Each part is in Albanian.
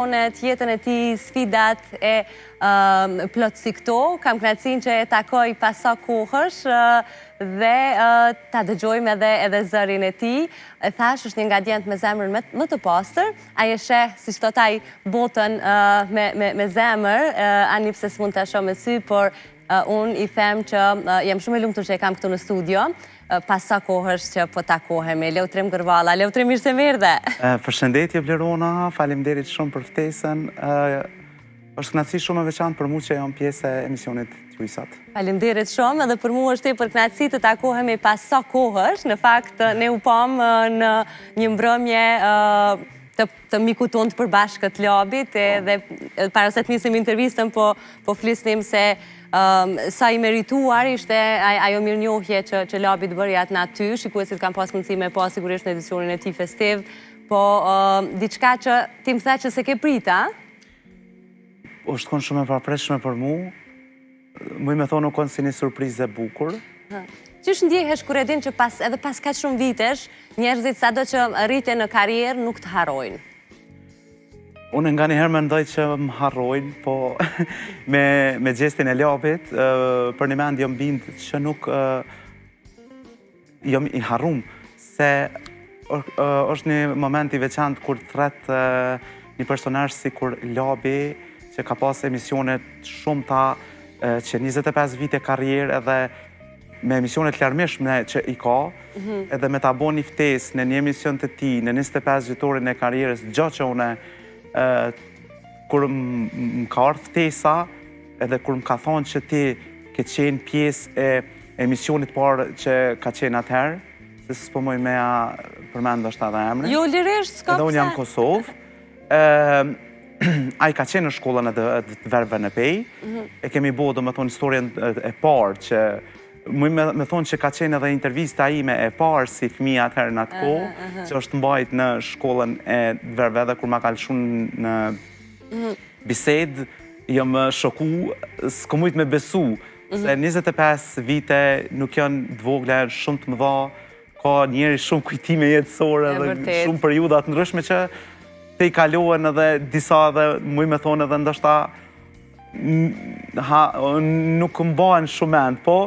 Në jetën e tij sfidat e plot si këto, kam kënaqësinë që e takoj pas sa kohësh dhe ta dëgjojmë edhe zërin e tij. E thash, është një ingredientë me zemrën më të pastër. Ai e sheh, siç thot ai, botën me zemër, ani pse s'mund ta shoh me sy, por unë i them që jam shumë e lumtur që e kam këtu në studio. Pas sa kohësh që po takohemi. Leutrim Gërvalla, Leutrim, mirë se erdhe. Përshëndetje Blerona, faleminderit shumë për ftesën. Është kënaqësi shumë e veçantë për mua që jam pjesë e emisionit Qujsat. Faleminderit shumë, edhe për mua është tepër kënaqësi të takohemi pas sa kohësh. Në fakt, ne u pam në një mbrëmje të mikut tonë të përbashkët Labit, dhe para se të nisim intervistën po flisnim se sa i merituar ishte ajo mirënjohje që Labi të bëri atë naty, shikuesit kanë pas mundësi me pas sigurisht në edicionin e tij festiv, po diçka që ti më the që se ke prita? Është konë shumë e papreshme për mu, mu i me thonë u konë si një surprizë e bukur. Qysh ndjehesh kur e din që edhe pas kaq shumë vitesh, njerëzit sado që rriten në karrierë nuk të harrojnë? Unë nga njëherë mendoj që më harrojnë, po me gjestin e Labit, për një mend jom bindë që nuk jom i harrum, se është një moment i veçantë kur thret një personazh si kur Labi, që ka pas emisionet shumë ta, që 25 vite karrierë edhe me emisionet larmishme që i ka, edhe me ta bo një ftesë në një emision të tij, në 25 vjetorin e karrierës, gjë që une kur më ka ardhur ftesa, edhe kur më ka thonë që ti ke qenë pjesë e emisionit parë që ka qenë atëherë, se s'po moj meja përmend ndoshta edhe emrin. Jo, lirisht, s'ka pse. Edhe unë jam Kosovë. Ai ka qenë në shkollën e të verbeve në Pej, e kemi bo, do me thonë, historien e parë që me thonë që ka qenë edhe intervista ime e parë si fëmija atëherë në atë kohë, që është mbajt në shkollën e verbeve dhe kur ma ka lëshun në bised, jam shoku, s'ko mujt me besu, se 25 vite nuk janë dvogla, shumë të mëdha, ka njeri shumë kujtime jetësore dhe shumë periudat ndryshme që te i kalohen edhe disa dhe muj me thonë edhe ndoshta nuk mbahen shumë mend, po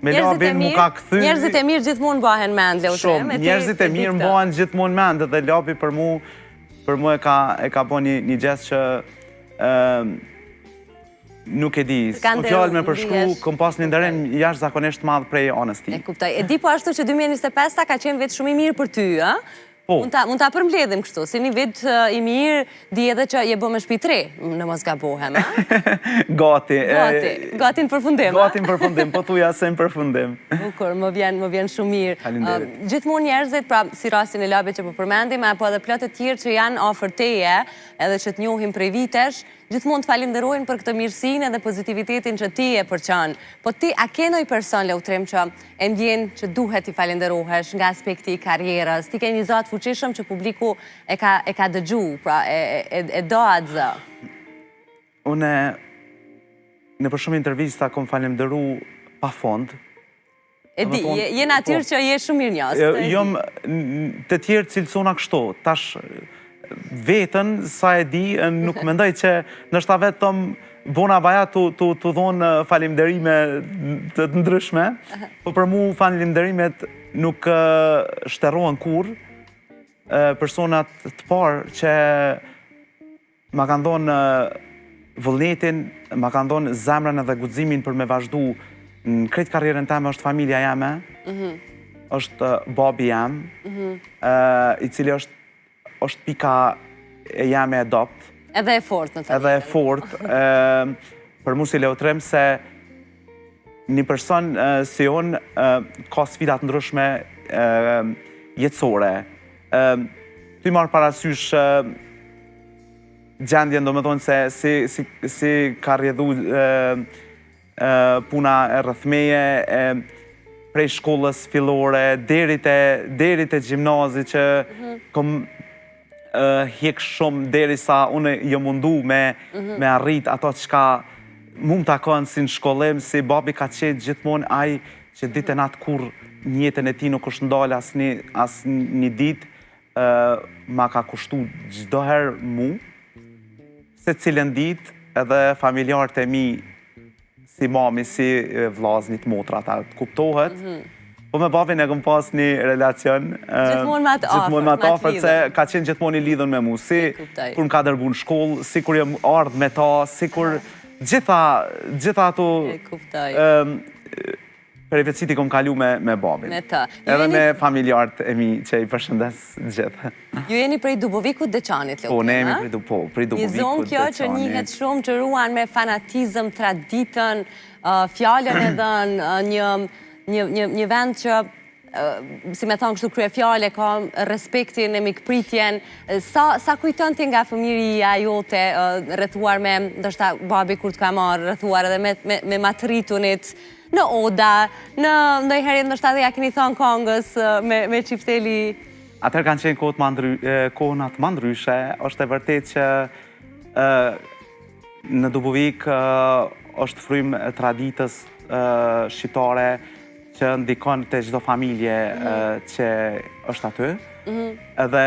me Labin mu ka këthy... Njerëzit e mirë gjithmonë mbahen mend, Leutrim. Shumë, njerëzit e mirë mbahen gjithmonë mend, dhe Labi për mu e ka po një gjest që nuk e di. Në fjallë me përshkru, këm pas një ndërim jashtë zakonisht madhë prej anës ti. E kuptoj. E di po ashtu që 2025 ka qenë vetë shumë i mirë për ty, a? Mund ta përmbledhim kështu, si një vit i mirë, di edhe që je bo me shtëpi 3, në mos gabohem, a? Gati. Gati në përfundim, a? Gati në përfundim, po thuja se në përfundim. Bukur, më vjen shumë mirë. Faleminderit. Gjithmonë njerëzit, pra si rastin e Labit që po përmendim, apo edhe plot të tjerë që janë afër teje, edhe që të njohim prej vitesh, gjithmonë të falenderojnë për këtë mirësinë dhe pozitivitetin që ti e përçan. Po ti, a ke ndonjë person, Leutrim, që e ndjen që duhet i falenderohesh nga aspekti i karrierës? Ti ke një zot fuqishëm që publiku e ka dëgju, pra e do atë zë. Une, në për shumë intervista, kom falenderu pa fond. E di, je natyrë që je shumë mirë njost. Jom të tjerë cilësona kështu, tash vetën, sa e di, nuk mendoj që nështë vetëm bona baja të dhonë falimderime të ndryshme, po për mu falimderimet nuk shterojnë kur. Personat të parë që ma kanë dhonë vullnetin, ma kanë dhonë zemrën edhe guximin për me vazhdu në kretë karrierën teme, është familja jeme, është babi jem, i cili është pika e jame adopt. Edhe e fort në të Edhe e fort. Për mu si Leutrim se një person si unë ka sfidat ndryshme jetësore. Ty marrë parasysh gjendjen, do me thonë se si ka rjedhu puna e rrëthmeje, prej shkollës fillore, derit e gjimnazi që kom hjek shumë deri sa unë jë mundu me arrit ato qka mund të kanë si në shkollim, si babi ka qenë gjithmonë aj që ditën atë kur njëtën e ti nuk është ndalë as një ditë, ma ka kushtu gjdo herë mu, se cilën ditë edhe familjarët e mi, si mami, si vllaznit, motra, ata kuptohet. Po me babin e këm pas një relacion Gjithmonë më të afërt, se ka qenë gjithmonë i lidhur me mu, si kur më ka dërgu në shkollë, si kur jem ardhë me ta, si kur gjitha ato perivetësit i kom kalu me babin. Edhe me familjarët e mi që i përshëndes gjithë. Ju jeni prej Dubovikut Deçanit, Po, ne jemi prej Dubovikut Deçanit. Një zonë kjo që njihet shumë që ruan me fanatizëm, traditën, fjallën edhe një vend që, si me thonë kështu krye fjale, ka respektin e mikpritjen. Sa kujton ti nga fëmijëria jote, rrethuar me, ndoshta babi kur t'ka marrë, rrethuar edhe me matritunit, në oda, në ndojherë ndoshta dhe ja keni thonë kongës me qifteli? Atër kanë qenë kohënat më ndryshe, është e vërtet që në Dubovik është frym traditës shqiptare që ndikon të çdo familje që është aty. Edhe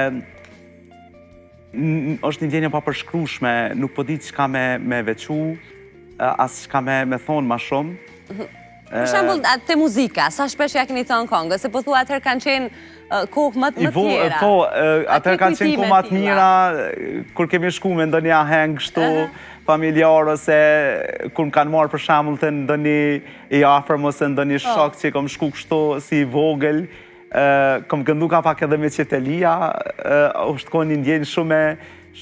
është një ndjenje pa përshkrueshme, nuk po di çka me veçu, as çka me thonë ma shumë. Për shembull, te muzika, sa shpesh ja keni thonë kongës, se po thua atëherë kanë qenë kohë më tjera. Po, atëherë kanë qenë kohë më të mira, kur kemi shku me ndonjë aheng kështu familjar, ose kur më kanë marrë për shembull të ndonjë i afërm ose ndonjë shok që kom shku kështu si vogël, kom këndu ka pak edhe me qetelia, është kohë një ndjenjë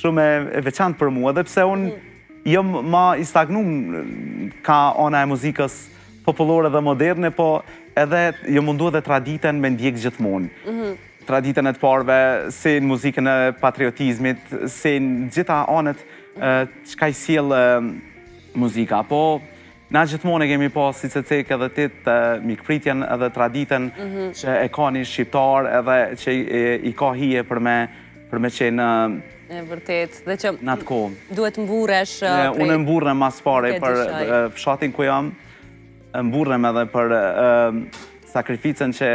shumë e veçantë për mua, edhe pse unë jam ma i stagnum ka ona e muzikës popullore dhe moderne, po edhe jam mundu edhe traditën me ndjek gjithmonë. Traditën e të parve, si në muzikën e patriotizmit, si në gjitha anët qka i sjell muzika. Po, na gjithmonë e kemi pas si cecek edhe tit mikpritjen edhe traditën që e ka një shqiptar edhe që i ka hije për me qenë E vërtet, dhe që duhet mburesh... Unë mburem mas pare për fshatin ku jam, mburem edhe për sakrificën që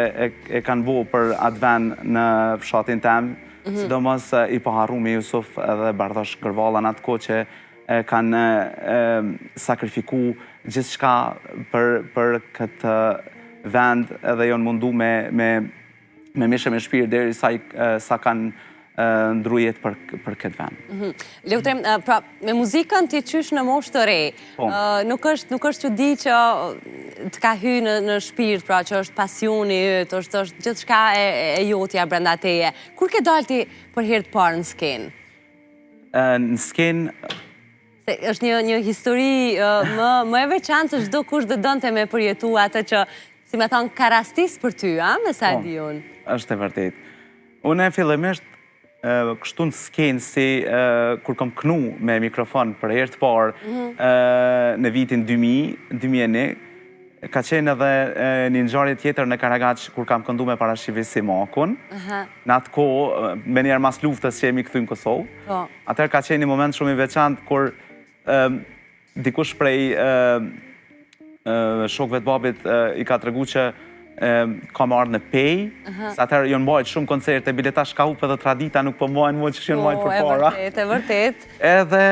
e kanë bo për atë vend në fshatin tem, sidomos i paharru me Jusuf edhe Bardosh Gërvalla në atë ko që kanë sakrifiku gjithë shka për këtë vend edhe jonë mundu me mishe me shpirë deri sa kanë ndrujet për këtë vend. Leutrem, pra, me muzikën ti qysh në moshë të re, nuk është që di që të ka hy në shpirt, pra që është pasioni yt, është gjithë shka e jotja brenda teje. Kur ke dalë ti për herë të parë në skenë? Në skenë... është një histori më e veçantë se çdo kush dhe donte me përjetu atë që, si me thonë, ka rastis për ty, me sa e di unë? Është e vërtet. Unë e fillimisht kështu në skenë si kur kom knu me mikrofon për herë të parë në vitin 2001, ka qenë edhe një ngjarje tjetër në Karagaq kur kam këndu me parashivi si Makun. Në atë kohë, me njerë mas luftës që jemi këthy në Kosovë. Atër ka qenë një moment shumë i veçantë kur dikush prej shokëve të babit i ka të regu që ka më ardhë në pej, sa atër jonë mbajt shumë koncerte, bileta shkaup edhe tradita nuk po mbajnë mua që jonë mbajt për para. E vërtet. Edhe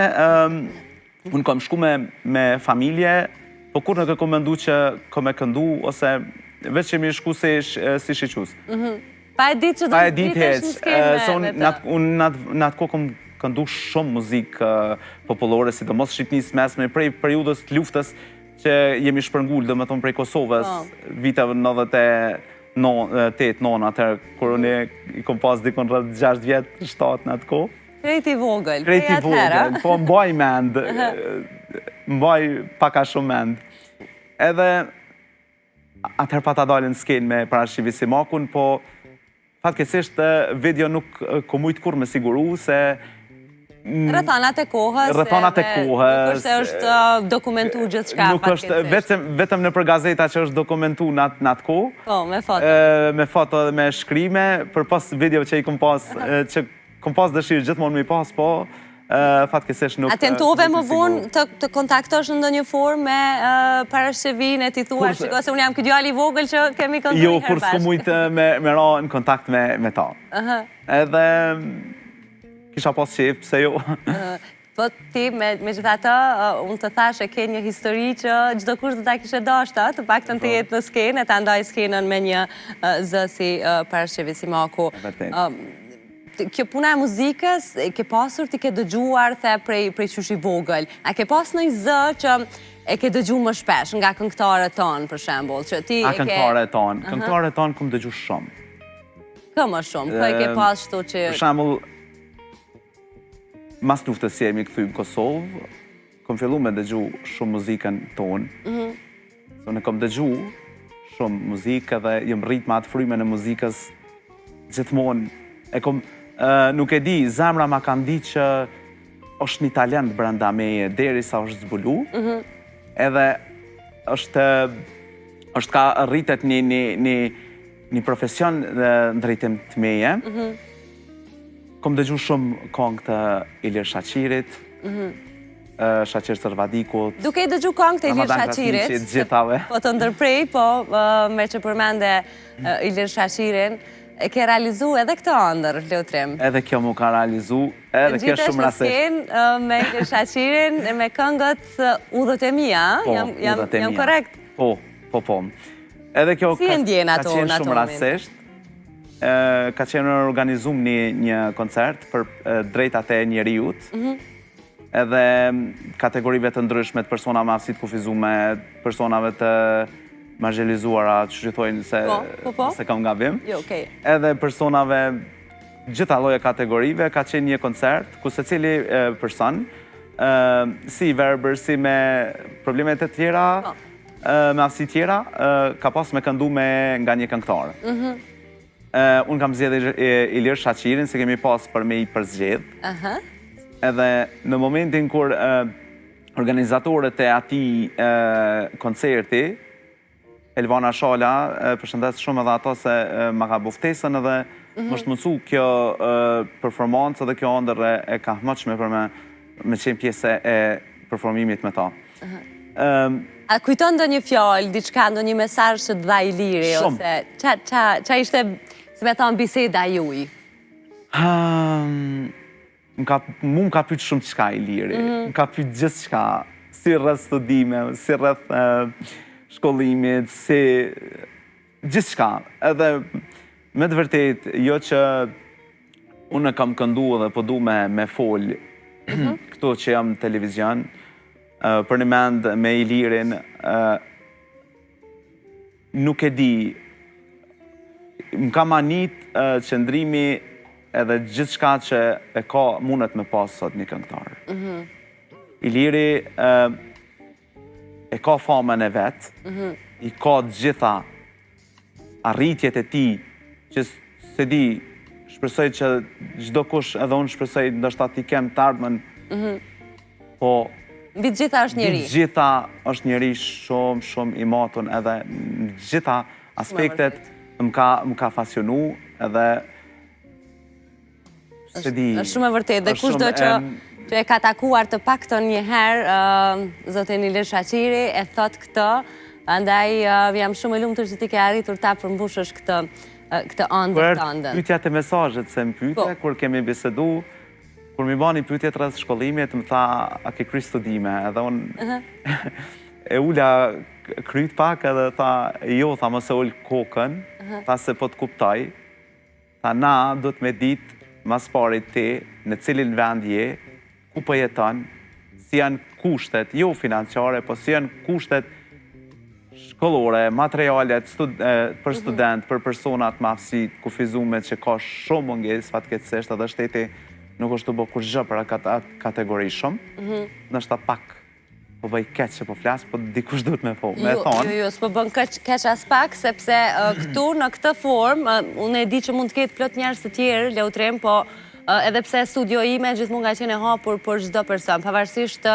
unë kom shku me familje, po kur nuk e kom mendu që kom e këndu, ose veç që mi shku si shiqus. Pa e ditë që do të pritesh në skenë me ta? Unë në atë kohë kom këndu shumë muzikë popullore, si do mos Shqipnis mesme, prej periudës të luftës, që jemi shpërngull, dhe me thonë prej Kosovës, viteve 98-9 atër, kur unë i kom pas dikon rrët 6 vjetë, 7 në atë kohë. Krejti vogël, prej atëherë. Po mbaj mend, mbaj paka shumë mend. Edhe atër pa ta dalin skenë me parashivi si Makun, po fatkesisht video nuk ku mujtë kur me siguru se Rëthanat e kohës. Rëthanat e kohës. Nuk është se është dokumentu gjithë shka. Nuk është, vetëm në për gazeta që është dokumentu në atë kohë. Po, me foto. Me foto dhe me shkrime, për pas video që i kom pas, që kom pas dëshirë gjithmonë me i pas, po, fatkesish nuk... A tentove më vonë të kontaktosh në ndonjë formë me parashevin e ti thua, shiko se unë jam këtë djali vogël që kemi këndu Jo, kur s'ku mujtë me ra në kontakt me ta. Edhe... kisha pas qef, pse jo. Po ti, me gjitha të, unë të thash e ke një histori që gjdo kush do ta kishe dashta, të paktën të jetë në skenë, e ta ndaj skenën me një zë si Paraskevi Simaku. Kjo puna e muzikës, ke pasur ti ke dëgjuar the prej qysh i vogël. A ke pas një zë që e ke dëgju më shpesh nga këngëtarët tonë, për shembull? A këngëtarët tonë? Këngëtarët tonë kom dëgju shumë. Kë më shumë? Kë e ke pas shtu që... Për shembull, mas luftës si jemi këthy në Kosovë, kom fillu me dëgju shumë muzikën tonë. So ne kom dëgju shumë muzikë dhe jem rrit me atë frymen e muzikës gjithmonë. E kom, nuk e di, zemra ma kanë ditë që është një talent brenda meje, deri sa është zbulu, edhe është ka rritet një profesion në drejtim të meje. Kom dëgju shumë këngë të Ilir Shaqirit, Shaqir Sërvadikut. Duke i dëgju këngë të Ilir Shaqirit, po të ndërprej, po me që përmende Ilir Shaqirin, e ke realizu edhe këtë ëndër, Leutrim? Edhe kjo mu ka realizu, edhe kjo shumë rasesht. Gjitesh në skenë me Ilir Shaqirin, me këngët Udhët e mia, jam korrekt? Po. Edhe kjo si e ndjen ka qenë shumë rasesht. Ka qenë organizum një koncert për drejtat e njeriut, edhe kategorive të ndryshme të persona me aftësi të kufizume, personave të marginalizuara, që thojnë se kam gabim, edhe personave gjitha lloje kategorive, ka qenë një koncert ku secili person, si verber, si me problemet e tjera, me aftësi tjera, ka pas me këndu nga një këngëtar. Unë kam zgjedhë Ilir Shaqirin, se kemi pas për me i përzgjedh. Edhe në momentin kur organizatorët e ati koncerti, Elvana Shala, përshëndes shumë edhe ato se ma ka buftesën edhe më është mundsu kjo performancë edhe kjo ëndër e ka hmëqme për me qenë pjesë e performimit me ta. A kujton do një fjallë, diçka, do një mesazh që të dha Iliri, ose qa ishte, si me thonë, biseda juj? Mu më ka pyet shumë qka Iliri, më ka pyet gjithë qka, si rreth studime, si rreth shkollimit, si gjithë qka. Edhe me të vërtet, jo që unë kam këndu dhe po du me fol këto që jam në televizion, për një mend me Ilirin, nuk e di, më ka manit qëndrimi edhe gjithë shka që e ka mundet me pas sot një këngëtar. Iliri e ka famën e vetë, i ka gjitha arritjet e ti, që se di, shpresoj që gjdo kush edhe unë shpresoj ndështë ati kem të ardhmen, po Mbi gjitha është njeri. Mbi gjitha është njeri shumë i matun, edhe në gjitha aspektet më ka fasionu, edhe se di... është shumë e vërtet, dhe kushdo që e ka takuar të paktën një herë, zotin Ilir Shaqiri, e thot këtë, andaj jam shumë e lumtur që ti ke arritur ta përmbushësh këtë ëndër të ëndën. Për pyetja të mesazhet se më pyetje, kur kemi bisedu, kur mi bani pyetjet rreth shkollimit, më tha, a ke kry studime? Edhe unë e ula kryt pak edhe tha, jo, tha mos e ul kokën, tha se po të kuptoj, tha na do të me dit mas parit ti, në cilin vend je, ku po jeton, si janë kushtet, jo financiare, po si janë kushtet shkollore, materialet për student, për personat me aftësi kufizume që ka shumë mungesë fatkeqësisht, edhe shteti nuk është të bo kur gjë për atë kategori shumë, nështë ta pak po bëj keq që po flasë, po dikush duhet me thonë. Jo, s'po bën keq as pak, sepse këtu në këtë formë, unë e di që mund të ketë plot njerëz të tjerë, Leutrim, po edhe pse studio ime gjithmonë ka qenë e hapur për çdo person, pavarësisht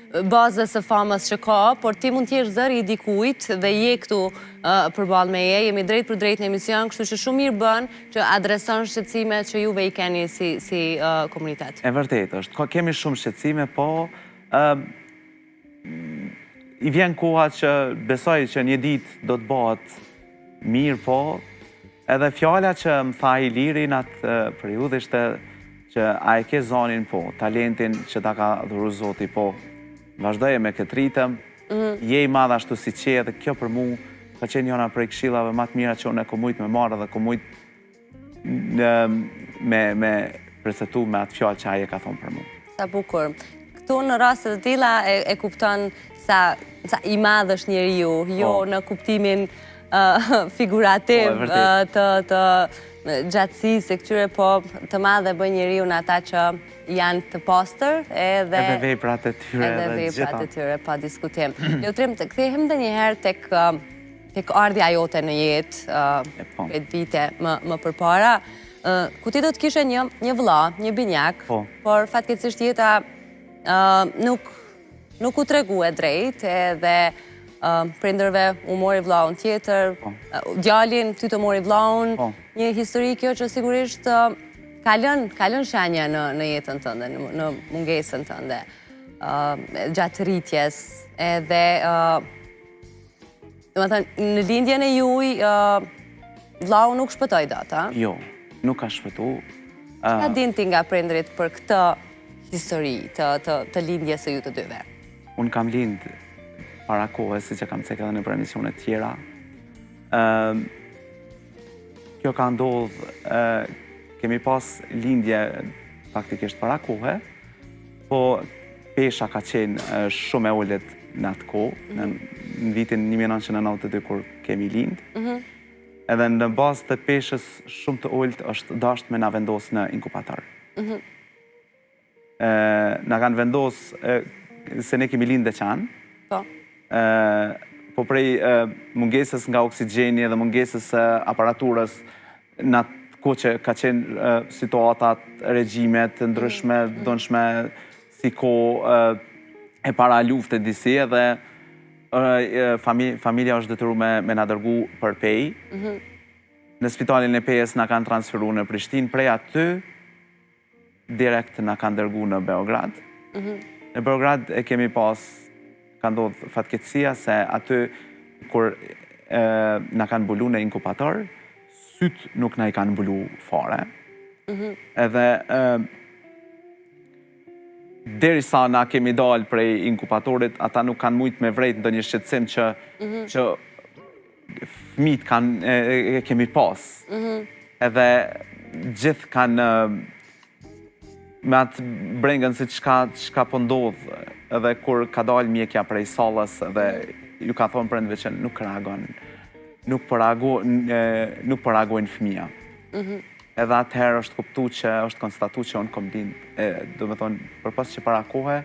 bazës së famës që ka, por ti mund t'jesh zëri i dikujt dhe je këtu përballë me je, jemi drejt për drejt në emision, kështu që shumë mirë bën që adreson shqetësimet që juve i keni si komunitet. E vërtet është, kemi shumë shqetësime, po i vjen koha që besoj që një ditë do të bëhet mirë, po edhe fjala që më tha Iliri në atë periudhë ishte që a e ke zonin po, talentin që ta ka dhuru Zoti po, vazhdoje me këtë ritëm, je i madh ashtu si që dhe kjo për mu ka qenë njëna prej këshillave më të mira që unë e ku mujt me marrë dhe ku mujt me përsetu me atë fjallë që aje ka thonë për mu. Sa bukur. Këtu në rastet të tilla e kupton sa i madh është njeriu, jo në kuptimin figurativ të gjatësisë e këtyre, po të madhe bën njeriu në ata që janë të pastër edhe veprat e tyre edhe veprat e tyre, pa diskutim. Leutrim, të kthehem ndonjëherë tek ardhja jote në jetë, këtë vite më përpara. Ku ti do të kishe një vëlla, një binjak, por fatkeqësisht jeta nuk u tregu e drejt, edhe prindërve u mori vllaun tjetër, djalin ty të mori vllaun, një histori kjo që sigurisht ka lënë shenja në jetën tënde, në mungesën tënde, gjatë rritjes, edhe në lindjen e juaj, vllau nuk shpëtoi dot, a? Jo, nuk ka shpëtu. Ka dinti nga prindrit për këtë histori të lindjes së ju të dyve? Unë kam lind para kohës, si që kam cekë edhe në për emisionet tjera. Kjo ka ndodhë, kemi pas lindje faktikisht para kohë, po pesha ka qenë shumë e ullet në atë kohë, në vitin 1992 kur kemi lind. Edhe në bazë të peshës shumë të ullt është dasht me na vendos në inkubator. Na kanë vendos se ne kemi lind dhe qanë, po prej mungesës nga oksigjeni dhe mungesës aparaturës në atë kohë që ka qenë situatat, regjimet, ndryshme, dënshme, si kohë e para lufte disi, edhe familja është detyru me na dërgu për Pej. Në spitalin e Pejës na kanë transferu në Prishtinë, prej aty direkt na kanë dërgu në Beograd. Në Beograd e kemi pas, ka ndodhë fatkeqësia se aty kur na kanë mbulu në inkubator, sytë nuk na i kanë mbulu fare. Edhe deri sa na kemi dalë prej inkubatorit, ata nuk kanë mujt me vrejt ndonjë shqetësim që fëmijët kemi pas. Edhe gjithë kanë me atë brengën si çka po ndodhë, edhe kur ka dalë mjekja prej sallës, edhe ju ka thonë prindve që nuk reagon, nuk po reagojnë fëmija. Edhe atëherë është kuptu që, është konstatu që unë kom lind, do me thonë, për pas që para kohë,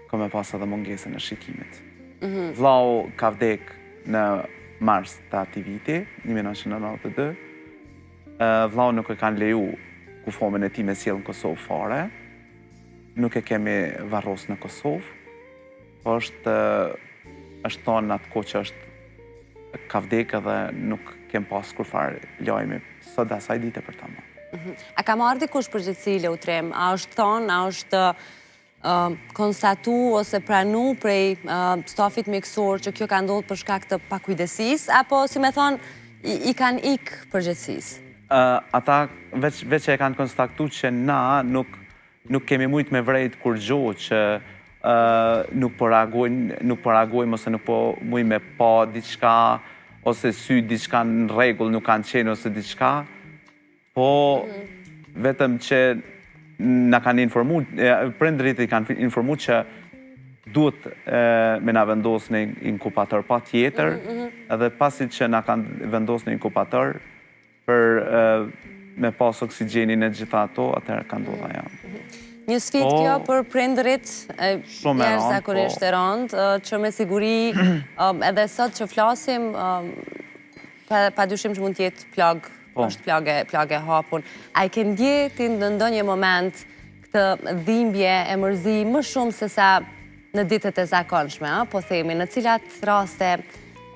kom e pas edhe mungesën e shikimit. Vllau ka vdek në mars të ati viti, 1992. Vllau nuk e kanë leju kufomin e ti me sjellë në Kosovë fare. Nuk e kemi varros në Kosovë. Po është tonë në atë kohë që është ka vdek edhe nuk kem pas kur farë lojmi sot dhe asaj dite për ta më. A ka marrë dikush përgjithësi, Leutrim? A është thonë, a është konstatu ose pranu prej stafit mjekësor që kjo ka ndodhur për shkak të pakujdesis, apo si me thonë, i kanë ikë përgjithësis? Ata veç e kanë konstatu që na nuk kemi mujt me vrejt kur gjohë që nuk po reagojmë ose nuk po mujt me pa diçka, ose sy diçka në rregull nuk kanë qenë ose diçka, po vetëm që na kanë informu, prindrit i kanë informu që duhet me na vendos në inkubator pa tjetër, edhe pasit që na kanë vendos në inkubator për me pas oksigjenin e gjitha ato, atëherë kanë ndodha janë. Një sfit kjo për prindrit, jashtëzakonisht e rëndë, që me siguri edhe sot që flasim, pa dyshim që mund t'jetë plagë, është plagë e hapun. A i ke ndjeti në ndonjë moment këtë dhimbje e mërzi më shumë se sa në ditët e zakonshme, po themi, në cilat raste,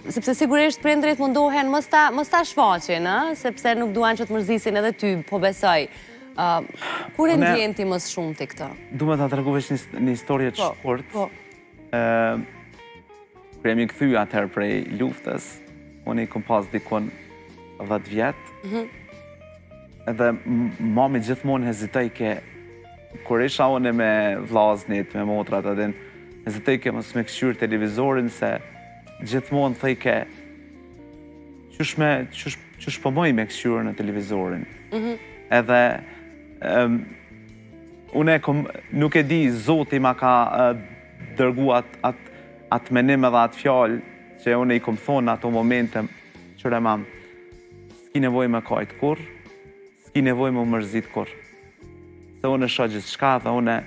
sepse sigurisht prindrit mundohen mos ta shfaqin, sepse nuk duan që të mërzisin edhe ty, po besoj. Kur e ndjen ti më shumë të këta? Du me ta të regu veç një historie të shkurt. Kër jemi këthy atëherë prej luftës, unë i kom pas dikon 10 vjetë, edhe mami gjithmonë hezitoj kur isha une me vllaznit, me motrat, edhe hezitoj mos me këshyr televizorin, se gjithmonë thej qysh po moj me këshyr në televizorin. Edhe une nuk e di, Zoti ma ka dërgu atë menim edhe atë fjallë që une i kom thonë në ato momente, qëre mam, s'ki nevoj me kajt kur, s'ki nevoj me mërzit kur. Se une shë gjithë shka dhe une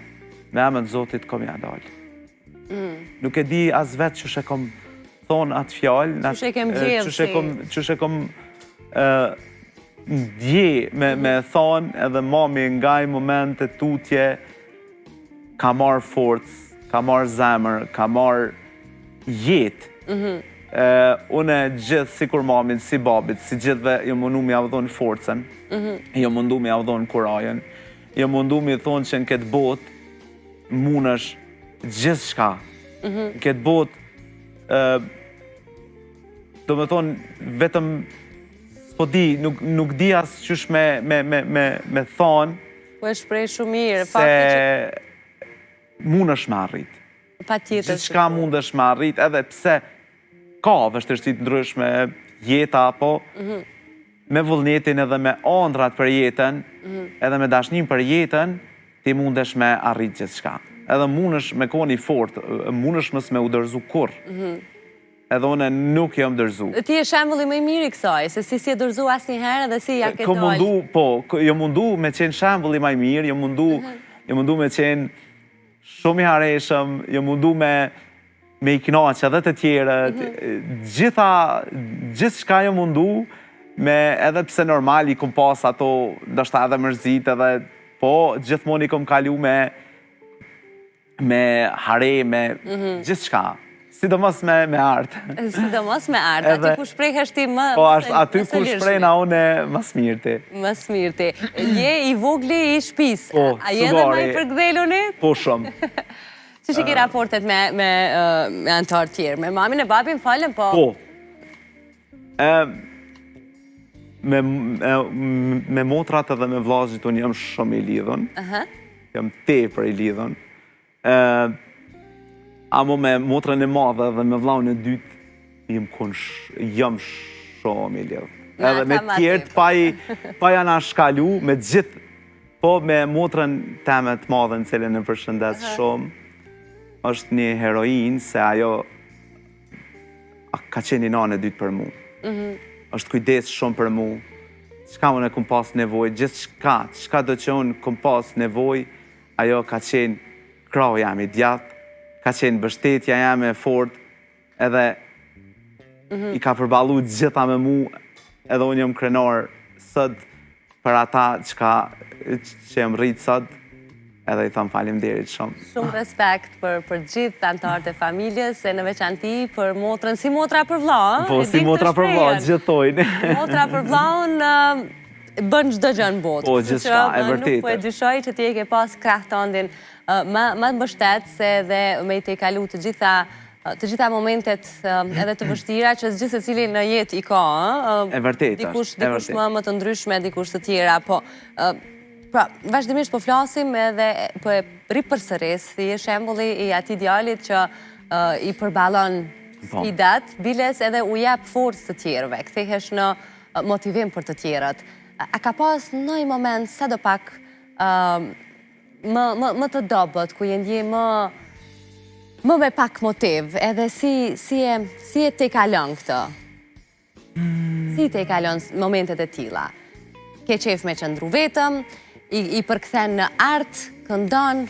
me emën Zotit kom ja dalë. Nuk e di as vetë që shë kom thonë atë fjallë, që shë kom ndje me thonë, edhe mami nga i momente tutje ka marë forcë, ka marë zemër, ka marë jetë. Une gjithë si kur mamin, si babit, si gjithve jo mundu mi avdhon forcen, jo mundu mi avdhon kurajen, jo mundu mi thonë që në këtë bot munësh gjithë shka. Në këtë bot, do me thonë, vetëm s'po di, nuk di asë qysh me thonë, po e shprej shumë mirë, se munësh me arrit. Gjithë shka mundesh me arrit, edhe pse ka vështirësi të ndryshme, jeta, po, me vullnetin edhe me ëndrat për jetën, edhe me dashnim për jetën, ti mundesh me arrit gjithë shka. Edhe mundesh me koni fort, mundesh mës me u dërzu kur. Edhe une nuk jam dërzu. Ti e shembulli më i mirë i kësaj, se si e dërzu asë një herë dhe si ja ke dalë. Jo mundu me qenë shembulli më i mirë, jo mundu me qenë shumë i hareshëm, jo mundu me i knaqë edhe të tjere, gjithë shka jo mundu, edhe pse normal i kom pas ato, ndoshta edhe mërzit, edhe po, gjithmon i kom kalu me hare, me gjithë shka, sidomos me artë. Sidomos me artë, aty ku shprejhesh ti më po, aty ku shprejna une mas mirë ti. Mas mirë ti. Je i vogli i shpis, a je dhe ma i përgdheluni? Po shumë. Që që ki raportet me antarë tjerë? Me mamin e babin falem, po? Po. Me motrat edhe me vllazit unë jam shumë i lidhën. Jam tepër i lidhën. Amo me motrën e madhe dhe me vllahun e dytë jam shumë i lidhën. Edhe me tjertë pa janë shkalu, me gjithë, po me motrën teme të madhe në cilën e përshëndes shumë, është një heroin se ajo ka qenë një nanë e dytë për mu. është kujdes shumë për mu, qka unë e kom pas nevoj, gjithë qka do që unë kom pas nevoj, ajo ka qenë krau jam i djatë, ka qenë bështetja jam e fort, edhe i ka përbalu gjitha me mu, edhe unë jam krenar sët për ata që jem rritë sët, edhe i thamë faleminderit shumë. Shumë respekt për gjithë të antarët e familjes, e në veçanti për motrën, si motra për vllaun. Po, si motra për vllaun, gjithojnë. Motra për vllaun bën çdo gjë në botë. Po, gjithçka, e vërtetë. Nuk po e dyshoj që ti e ke pas krah tëndin më mbështet se dhe me i te kalu të gjitha momentet edhe të vështira që gjithë se cili në jetë i ka. E vërtetë. Dikush më të ndryshme, dikush të tjera, po... Pra, vazhdimisht po flasim edhe po e ripërsëris, i e shembulli i ati djalit që i përbalon sfidat, biles edhe u jap forcë të tjerëve, kthehesh në motivim për të tjerët. A ka pas në i moment sa do pak më të dobët, ku jendje më me pak motiv, edhe si e te kalon këtë? Si te kalon momentet e tilla? Ke qef me qëndru vetëm, i përkthen në artë, këndon,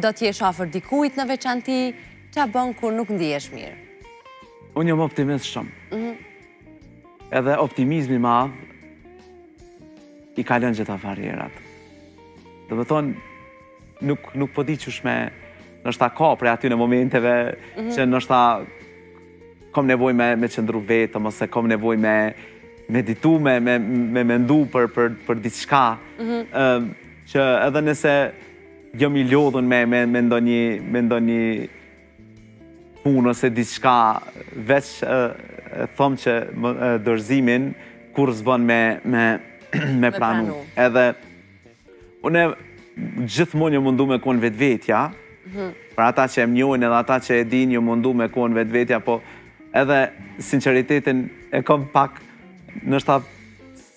do t'jesh afër dikujt në veçanti, qa bën kur nuk ndihesh mirë? Unë jam optimist shumë. Edhe optimizmi madh i kalon gjitha farjerat. Do me thonë, nuk po di qysh me nështa ka prej aty në momenteve që nështa kom nevoj me qëndru vetëm, ose kom nevoj me meditu, me mendu për diçka, që edhe nëse jam i lodhën me ndonjë punë ose diçka, veç thom që dorëzimin kur s'bën me me pranu. Edhe une gjithmonë ju mundu me konë vetvetja, për ata që e mnjohin edhe ata që e din ju mundu me konë vetvetja, po edhe sinceritetin e kom pak, nështë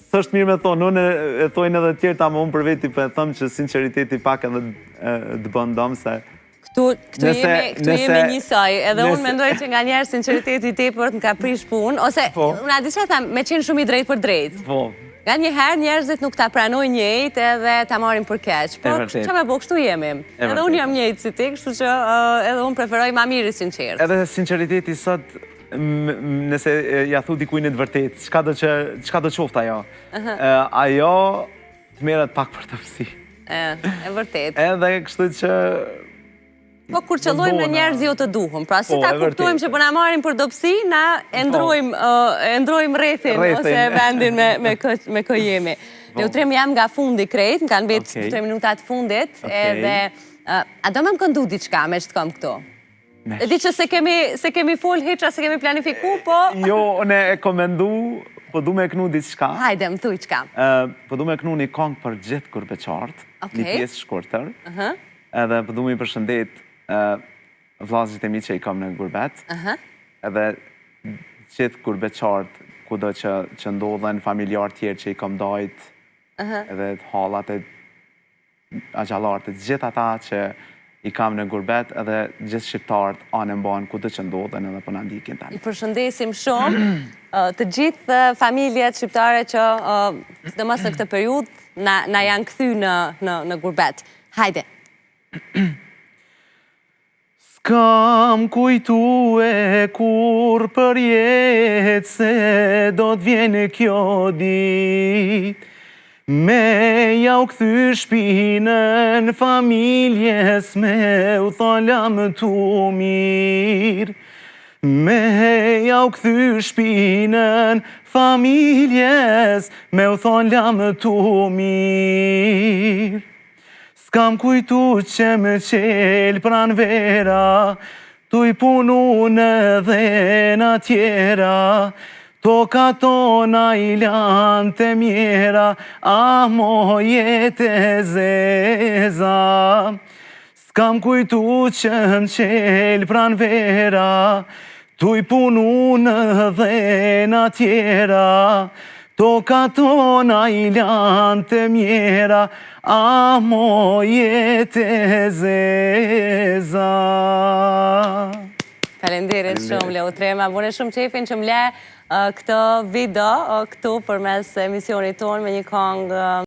s'është mirë me thonë, unë e thojnë edhe tjerë ta më unë për veti, për e thëmë që sinceriteti pak edhe të bëndom se... Këtu jemi njësoj, edhe unë mendoj që nga njerë sinceriteti tepër të nga prish punë, ose, unë a di që tham, me qenë shumë i drejt për drejt. Nga njëherë njerëzit nuk ta pranoj njëjt edhe ta marim për keq, po që me bo, kështu jemi. Edhe unë jam njëjt si ti, kështu që edhe unë preferoj ma mirë i sinqert. Edhe sinceriteti sot, nëse ja thu dikujnë të vërtet, qka do qofta ajo? Ajo të merët pak për të pësi. E vërtet. Edhe kështu që... Po kur qëllojmë në njerëz jo të duhum, pra si ta kuptojmë që përna marim për dopsi, na endrojmë rethin ose vendin me kë jemi. Ne utrem jam nga fundi krejt, në kanë betë 3 minutat fundit, edhe a do me më këndu diqka me që të kom këto? E di që se kemi full hiqa, se kemi planifiku, po... Jo, ne e komendu, po du me kënu diqka. Hajde, më thuj qka. Po du me kënu një kong për gjithë gurbeqartë, një pjesë shkurtër, edhe po du me i përshëndet vllazërit e mi që i kam në gurbet, edhe gjithë gurbeqartë, kudo që ndodhen familjarë tjerë që i kam dajt, edhe hallat e agjallartë, gjithë ata që i kam në gurbet, edhe gjithë shqiptarët anë mbanë kudo që ndodhen edhe për në ndikin tani. I përshëndesim shumë të gjithë familjet shqiptare që dhe mësë në këtë periud na janë këthy në gurbet. Hajde! S'kam kujtu e kur për jetë se do t'vjene kjo dit, me ja u këthy shpinën familjes me u thalam t'u mirë. Me ja u këthy shpinën familjes me u thalam t'u mirë. S'kam kujtu që më qelë pran vera, tu i punu në dhe në tjera, toka tona i lanë të mjera, a mo jetë e zeza. S'kam kujtu që më qelë pran vera, tu i punu në dhe në tjera, toka tona i lanë të mjera, a mo jetë e zeza. Falenderit shumë, Leutrema. Bune shumë qefin që më le këtë video këtu për mes emisionit tonë me një kongë